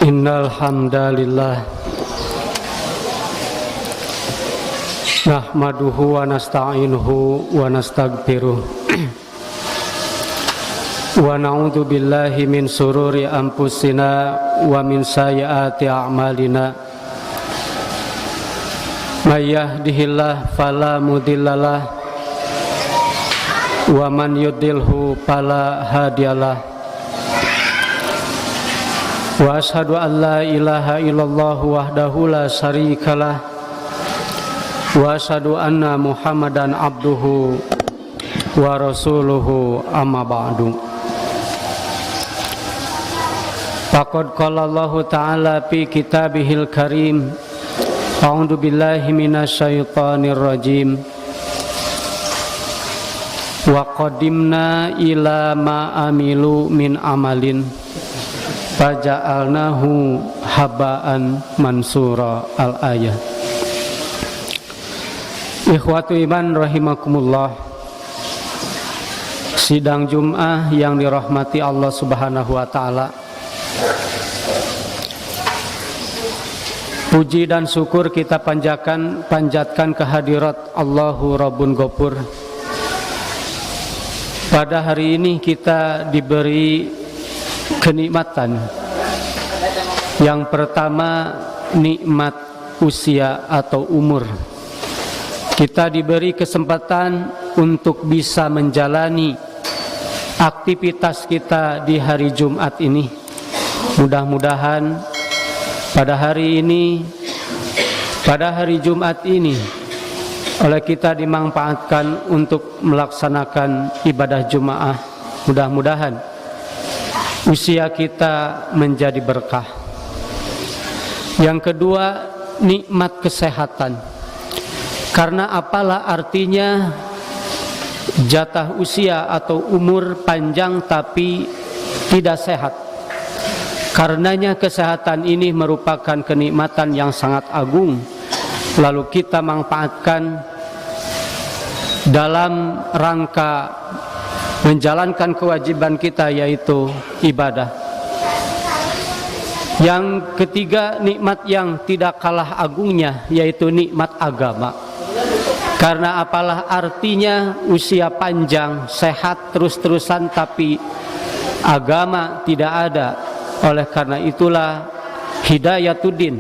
Innal hamdalillah nahmaduhu wa nasta'inuhu wa nastaghfiruh wa na'udzu billahi min sururi anfusina wa min sayyiati a'malina may yahdihillahu fala mudhillalah wa man yudlilhu fala hadiyalah. Wa ashhadu an la ilaha illallah wahdahu la syarikalah wa ashhadu anna Muhammadan abduhu wa rasuluhu amma ba'du. Faqad qala Allah ta'ala fi kitabihil karim a'udzu billahi minasyaitonir rajim wa qadimna ila ma amilu min amalin faja'alnahu haba'an mansura. Al-ayah. Ikhwatu iman rahimakumullah, sidang Jum'ah yang dirahmati Allah subhanahu wa ta'ala, puji dan syukur kita panjatkan kehadirat Allahu Rabbun Ghafur. Pada hari ini kita diberi kenikmatan. Yang pertama, nikmat usia atau umur. Kita diberi kesempatan untuk bisa menjalani aktivitas kita di hari Jumat ini. Mudah-mudahan pada hari Jumat ini oleh kita dimanfaatkan untuk melaksanakan ibadah Jumat. Mudah-mudahan usia kita menjadi berkah. Yang kedua, nikmat kesehatan. Karena apalah artinya jatah usia atau umur panjang tapi tidak sehat. Karenanya kesehatan ini merupakan kenikmatan yang sangat agung. Lalu kita manfaatkan dalam rangka menjalankan kewajiban kita, yaitu ibadah. Yang ketiga, nikmat yang tidak kalah agungnya, yaitu nikmat agama. Karena apalah artinya usia panjang, sehat terus-terusan tapi agama tidak ada. Oleh karena itulah hidayatuddin,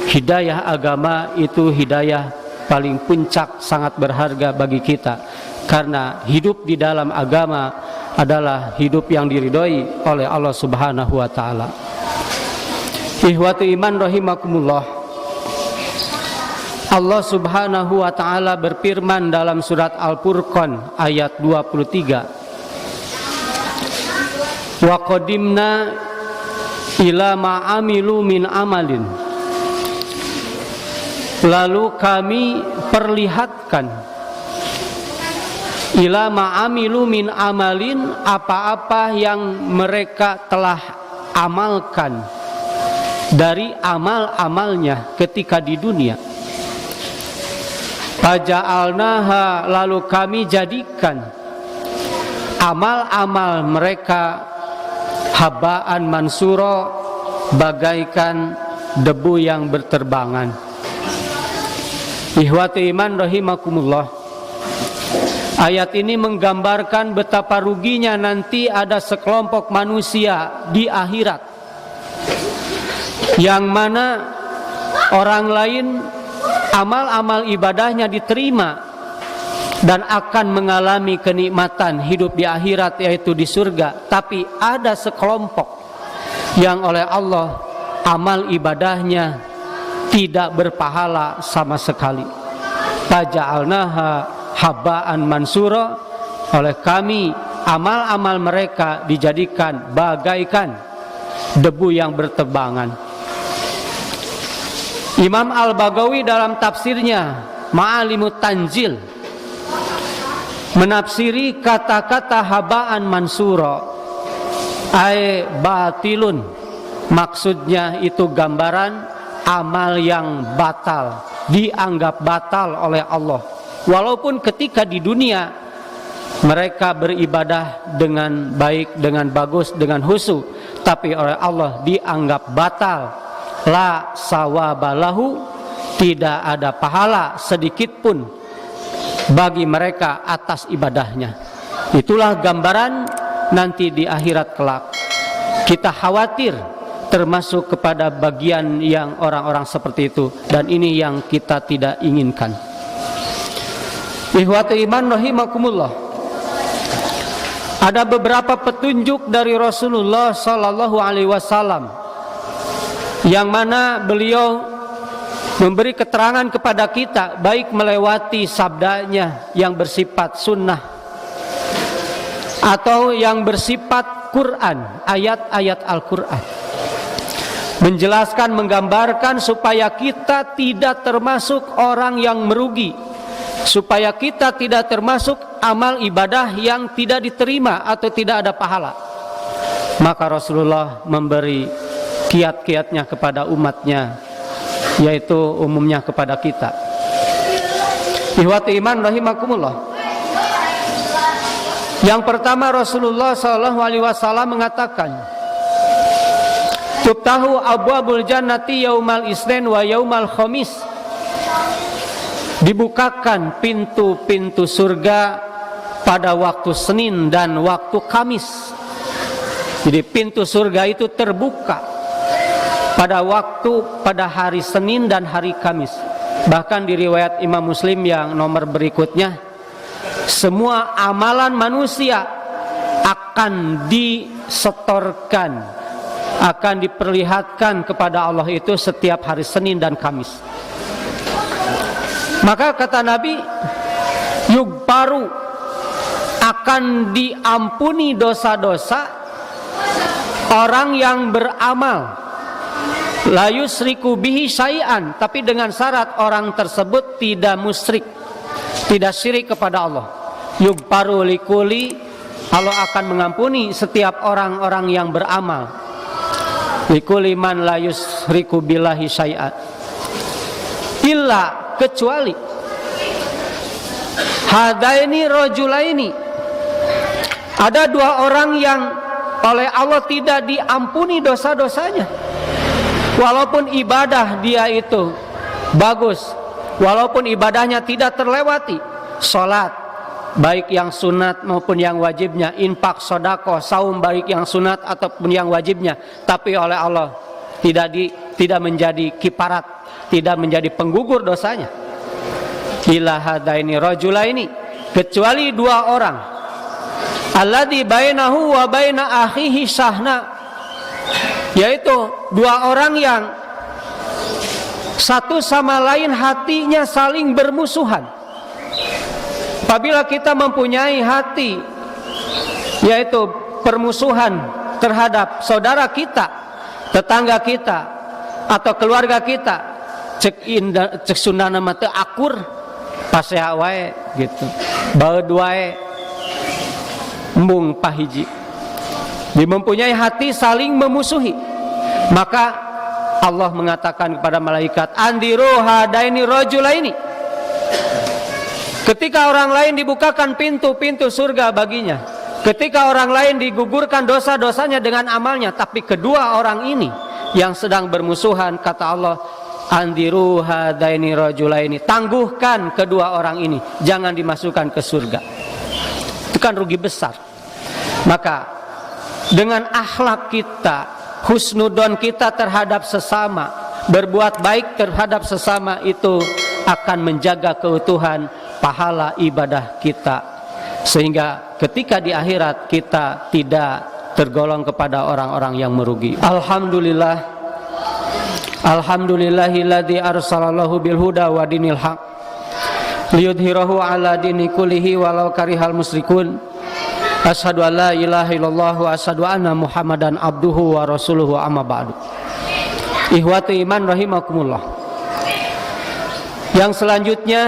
hidayah agama itu hidayah paling puncak, sangat berharga bagi kita. Karena hidup di dalam agama adalah hidup yang diridhoi oleh Allah subhanahu wa ta'ala. Ikhwatu iman rahimakumullah, Allah subhanahu wa ta'ala berfirman dalam surat Al-Furqan ayat 23, wa qadimna ila ma'amilu min amalin, lalu kami perlihatkan ila ma'amilu min amalin, apa-apa yang mereka telah amalkan dari amal-amalnya ketika di dunia. Faja'alnaha, lalu kami jadikan amal-amal mereka haba'an mansura, bagaikan debu yang berterbangan. Ihwati iman rahimakumullah, ayat ini menggambarkan betapa ruginya nanti ada sekelompok manusia di akhirat, yang mana orang lain amal-amal ibadahnya diterima dan akan mengalami kenikmatan hidup di akhirat, yaitu di surga. Tapi ada sekelompok yang oleh Allah amal ibadahnya tidak berpahala sama sekali. Faja'alnaha haba'an mansura, oleh kami amal-amal mereka dijadikan bagaikan debu yang berterbangan. Imam Al-Baghawi dalam tafsirnya Ma'alimut Tanzil menafsiri kata-kata haba'an mansura ay batilun, maksudnya itu gambaran amal yang batal, dianggap batal oleh Allah. Walaupun ketika di dunia mereka beribadah dengan baik, dengan bagus, dengan khusyuk, tapi oleh Allah dianggap batal. La sawabalahu, tidak ada pahala sedikit pun bagi mereka atas ibadahnya. Itulah gambaran nanti di akhirat kelak. Kita khawatir termasuk kepada bagian yang orang-orang seperti itu, dan ini yang kita tidak inginkan. Ikhwatul iman rahimakumullah. Ada beberapa petunjuk dari Rasulullah sallallahu alaihi wasallam yang mana beliau memberi keterangan kepada kita, baik melewati sabdanya yang bersifat sunnah atau yang bersifat Quran, ayat-ayat Al-Quran, menjelaskan, menggambarkan supaya kita tidak termasuk orang yang merugi, supaya kita tidak termasuk amal ibadah yang tidak diterima atau tidak ada pahala. Maka Rasulullah memberi kiat-kiatnya kepada umatnya, yaitu umumnya kepada kita. Ikhwati iman rahimakumullah. Yang pertama, Rasulullah SAW mengatakan, tuftahu abwabul jannati yaumal isnin wa yaumal khamis. Dibukakan pintu-pintu surga pada waktu Senin dan waktu Kamis. Jadi pintu surga itu terbuka pada hari Senin dan hari Kamis. Bahkan di riwayat Imam Muslim yang nomor berikutnya, semua amalan manusia akan disetorkan, akan diperlihatkan kepada Allah itu setiap hari Senin dan Kamis. Maka kata Nabi, yugbaru, akan diampuni dosa-dosa orang yang beramal, la yusriku bihi syai'an, tapi dengan syarat orang tersebut tidak musyrik, tidak syirik kepada Allah. Yugbaru likuli, Allah akan mengampuni setiap orang-orang yang beramal. Likuli man la yusriku billahi syai'an, illa, kecuali hadaini rajulaini, ada dua orang yang oleh Allah tidak diampuni dosa-dosanya, walaupun ibadah dia itu bagus, walaupun ibadahnya tidak terlewati, sholat baik yang sunat maupun yang wajibnya, infak, sedekah, saum baik yang sunat ataupun yang wajibnya, tapi oleh Allah tidak menjadi kifarat, tidak menjadi penggugur dosanya. Ila hadaini rajulaini, kecuali dua orang, alladzi bainahu wa baina akhihi syahna, yaitu dua orang yang satu sama lain hatinya saling bermusuhan. Apabila kita mempunyai hati, yaitu permusuhan terhadap saudara kita, tetangga kita, atau keluarga kita, cek sundana mah teu akur, pasea wae gitu, baeud wae, embung pahiji. Mempunyai hati saling memusuhi, maka Allah mengatakan kepada malaikat, andiru hadaini rajulaini, ketika orang lain dibukakan pintu-pintu surga baginya, ketika orang lain digugurkan dosa-dosanya dengan amalnya, tapi kedua orang ini yang sedang bermusuhan, kata Allah, andiru hadaini rajulaini, tangguhkan kedua orang ini, jangan dimasukkan ke surga. Itu kan rugi besar. Maka dengan akhlak kita, husnudon kita terhadap sesama, berbuat baik terhadap sesama, itu akan menjaga keutuhan pahala ibadah kita, sehingga ketika di akhirat kita tidak tergolong kepada orang-orang yang merugi. Alhamdulillah, alhamdulillahilladzi arsalallahu bil huda wa dinil haq liyudhhirahu ala dini kullihi walau karihal musyrikun. Asyhadu an la ilaha illallah wa asyhadu anna Muhammadan abduhu wa rasuluhu, amma ba'du. Ikhwati iman rahimakumullah. Yang selanjutnya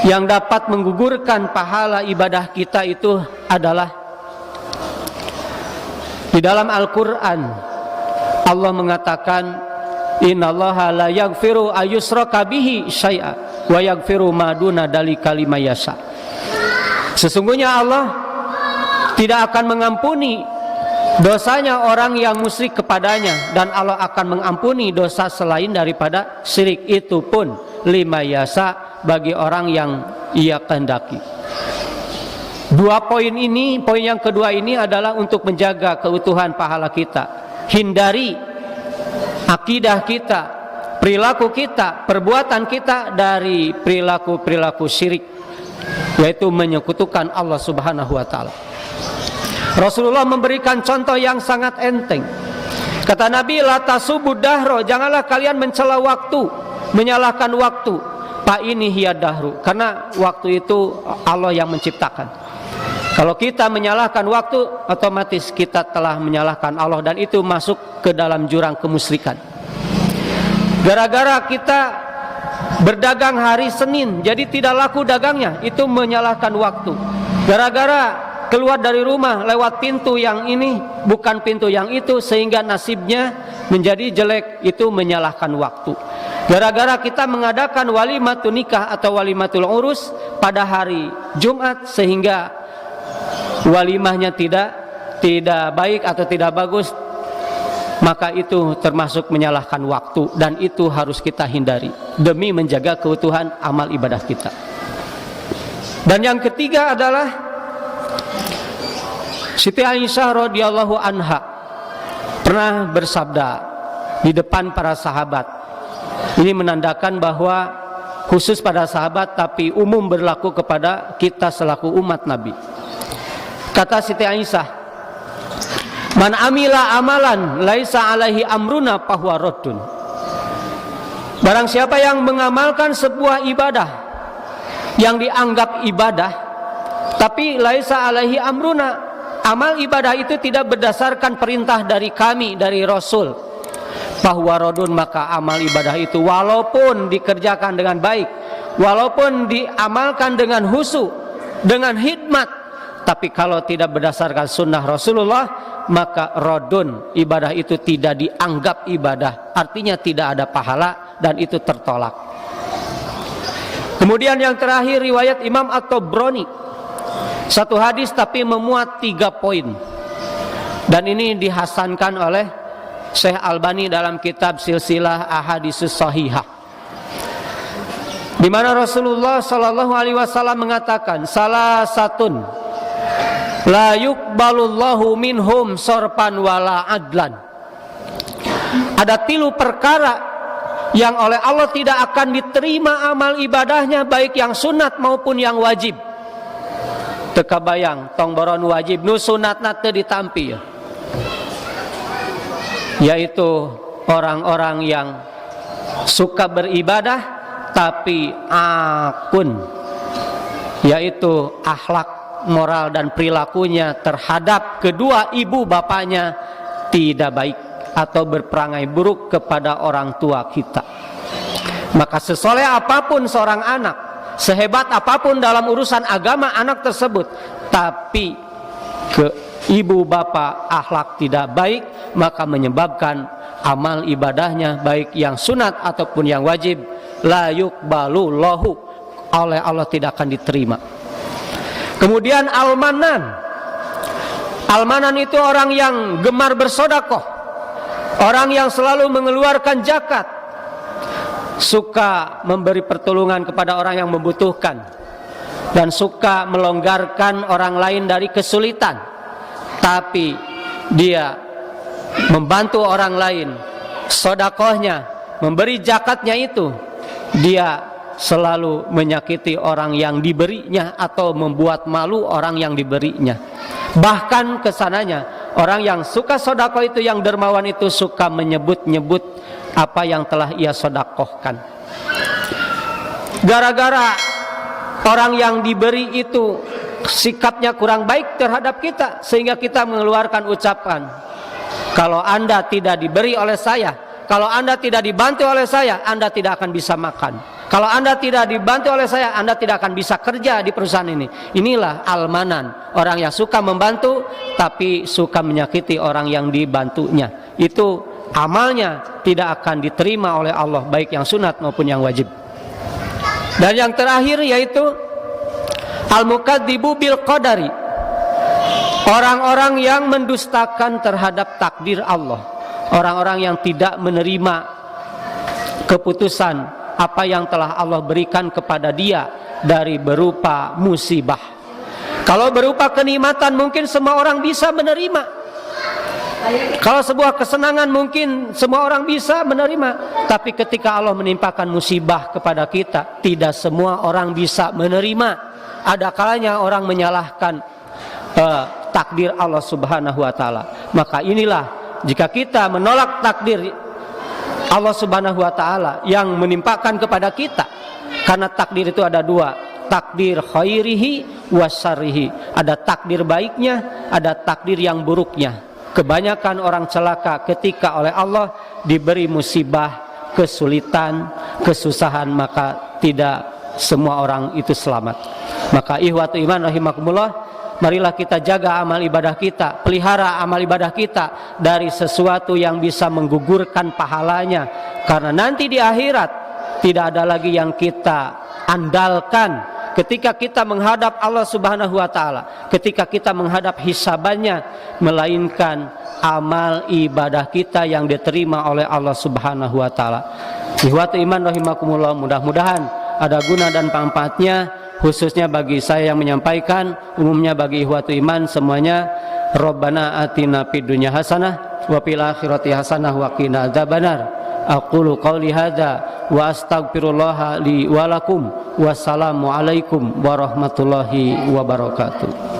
yang dapat menggugurkan pahala ibadah kita itu adalah di dalam Al-Quran Allah mengatakan, innallaha la yaghfiru ayyushraka bihi syai'a wa yaghfiru ma duna dzalika liman yasha. Sesungguhnya Allah tidak akan mengampuni dosanya orang yang musyrik kepadanya, dan Allah akan mengampuni dosa selain daripada syirik. Itu pun lima yasa, bagi orang yang ia kehendaki. Dua poin ini, poin yang kedua ini adalah untuk menjaga keutuhan pahala kita. Hindari akidah kita, perilaku kita, perbuatan kita dari perilaku-perilaku syirik, yaitu menyekutukan Allah Subhanahu wa taala. Rasulullah memberikan contoh yang sangat enteng. Kata Nabi, la tasubud dahro, janganlah kalian mencela waktu, menyalahkan waktu. Fa ini hiya dahru, karena waktu itu Allah yang menciptakan. Kalau kita menyalahkan waktu, otomatis kita telah menyalahkan Allah, dan itu masuk ke dalam jurang kemusyrikan. Gara-gara kita berdagang hari Senin, jadi tidak laku dagangnya, itu menyalahkan waktu. Gara-gara keluar dari rumah lewat pintu yang ini, bukan pintu yang itu, sehingga nasibnya menjadi jelek, itu menyalahkan waktu. Gara-gara kita mengadakan walimatul nikah atau walimatul urus pada hari Jumat, sehingga walimahnya tidak baik atau tidak bagus, maka itu termasuk menyalahkan waktu, dan itu harus kita hindari demi menjaga keutuhan amal ibadah kita. Dan yang ketiga adalah Siti Aisyah radhiyallahu anha pernah bersabda di depan para sahabat. Ini menandakan bahwa khusus pada sahabat, tapi umum berlaku kepada kita selaku umat Nabi. Kata Siti Aisyah, man amila amalan laisa alaihi amruna fahuwa raddun. Barang siapa yang mengamalkan sebuah ibadah yang dianggap ibadah, tapi laisa alaihi amruna, amal ibadah itu tidak berdasarkan perintah dari kami, dari Rasul, fahuwa raddun, maka amal ibadah itu walaupun dikerjakan dengan baik, walaupun diamalkan dengan husu, dengan hikmat, tapi kalau tidak berdasarkan sunnah Rasulullah, maka raddun, ibadah itu tidak dianggap ibadah, artinya tidak ada pahala, dan itu tertolak. Kemudian yang terakhir, riwayat Imam At-Tabrani, satu hadis tapi memuat 3 poin, dan ini dihasankan oleh Syekh Albani dalam kitab Silsilah Ahaditsus Shahihah, di mana Rasulullah sallallahu alaihi wasallam mengatakan, salah satun la yuqbalullahu minhum sorpan wala adlan. Ada 3 perkara yang oleh Allah tidak akan diterima amal ibadahnya, baik yang sunat maupun yang wajib. Teka bayang tong boron wajib nu sunatna teu ditampi, yaitu orang-orang yang suka beribadah tapi akun, yaitu akhlak, moral dan perilakunya terhadap kedua ibu bapaknya tidak baik atau berperangai buruk kepada orang tua kita. Maka sesoleh apapun seorang anak, sehebat apapun dalam urusan agama anak tersebut, tapi ke ibu bapak akhlak tidak baik, maka menyebabkan amal ibadahnya baik yang sunat ataupun yang wajib la yuqbalullahu, oleh Allah tidak akan diterima. Kemudian almanan. Almanan itu orang yang gemar bersedekah, orang yang selalu mengeluarkan zakat, suka memberi pertolongan kepada orang yang membutuhkan, dan suka melonggarkan orang lain dari kesulitan, tapi dia membantu orang lain, sedekahnya, memberi zakatnya itu, dia selalu menyakiti orang yang diberinya atau membuat malu orang yang diberinya. Bahkan kesananya, orang yang suka sedekah itu, yang dermawan itu, suka menyebut-nyebut apa yang telah ia sedekahkan. Gara-gara orang yang diberi itu sikapnya kurang baik terhadap kita, sehingga kita mengeluarkan ucapan, kalau Anda tidak diberi oleh saya, kalau Anda tidak dibantu oleh saya, Anda tidak akan bisa makan. Kalau Anda tidak dibantu oleh saya, Anda tidak akan bisa kerja di perusahaan ini. Inilah almanan, orang yang suka membantu tapi suka menyakiti orang yang dibantunya. Itu amalnya tidak akan diterima oleh Allah, baik yang sunat maupun yang wajib. Dan yang terakhir yaitu al-mukadzibu bil qadari, Orang-orang yang mendustakan terhadap takdir Allah, orang-orang yang tidak menerima keputusan apa yang telah Allah berikan kepada dia dari berupa musibah. Kalau berupa kenikmatan mungkin semua orang bisa menerima. Kalau sebuah kesenangan mungkin semua orang bisa menerima. Tapi ketika Allah menimpakan musibah kepada kita, tidak semua orang bisa menerima. Ada kalanya orang menyalahkan takdir Allah Subhanahu wa taala. Maka inilah, jika kita menolak takdir Allah Subhanahu wa taala yang menimpakan kepada kita, karena takdir itu ada dua, takdir khairihi wasyarrihi. Ada takdir baiknya, ada takdir yang buruknya. Kebanyakan orang celaka ketika oleh Allah diberi musibah, kesulitan, kesusahan, maka tidak semua orang itu selamat. Maka ihwatu iman rahimakumullah, marilah kita jaga amal ibadah kita, pelihara amal ibadah kita dari sesuatu yang bisa menggugurkan pahalanya. Karena nanti di akhirat tidak ada lagi yang kita andalkan ketika kita menghadap Allah Subhanahu wa taala, ketika kita menghadap hisabannya, melainkan amal ibadah kita yang diterima oleh Allah Subhanahu wa taala. Ihwatu iman rahimakumullah, mudah-mudahan ada guna dan manfaatnya, khususnya bagi saya yang menyampaikan, umumnya bagi ihwatu iman semuanya. Rabbana atina fid dunya hasanah wa fil akhirati hasanah wa qina adzabannar. Aqulu qawli hadza wa astaghfirullah li wa lakum. Wassalamu alaikum warahmatullahi wabarakatuh.